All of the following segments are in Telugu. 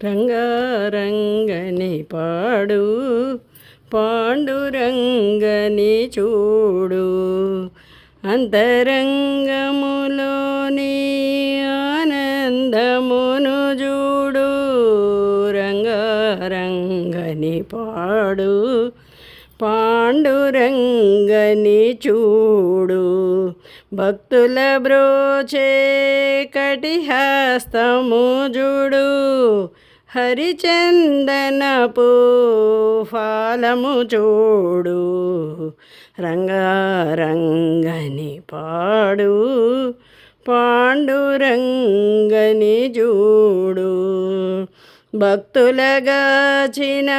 రంగారంగని పాడు పాండురంగని చూడు అంతరంగములోని ఆనందమును చూడు రంగారంగని పాడు పాండురంగని చూడు భక్తుల బ్రోచే కటిహస్తము చూడు హరిచందనపు ఫాలము చూడు రంగారంగని పాడు పాండురంగని చూడు భక్తులగాచిన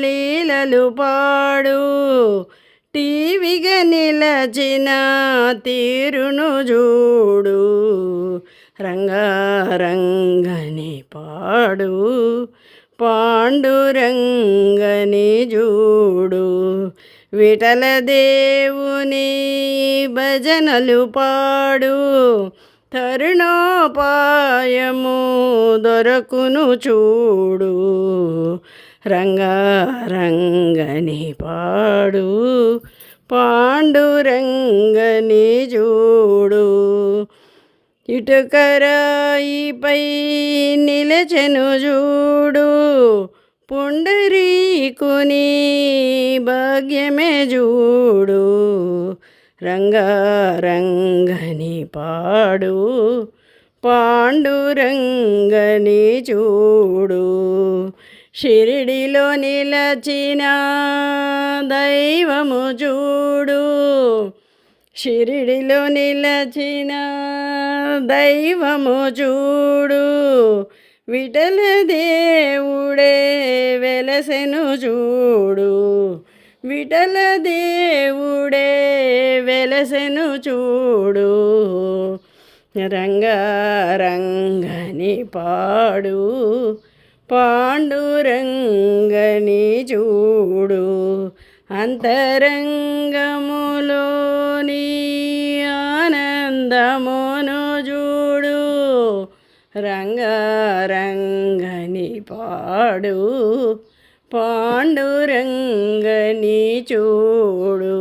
లీలలు పాడు టీవిగా నిలచిన తీరును చూడు రంగారంగని పాడు పాండురంగని చూడు విఠల దేవుని భజనలు పాడు తరుణోపాయము దొరకును చూడు రంగారంగని పాడు పాండురంగని చూడు ఇటుకరాయిపై నిలచెను చూడు పుండరీకుని భాగ్యమే చూడు రంగారంగని పాడు పాండురంగని చూడు షిరిడిలో నిలచిన దైవము చూడు షిరిడిలో నిలచిన దైవము చూడు విఠల దేవుడే వెలసెను చూడు విఠల దేవుడే వెలసెను చూడు రంగారంగని పాడు పాండురంగని చూడు అంతరంగములోని ఆనందమును చూడు రంగారంగని పాడు పాండురంగని చూడు.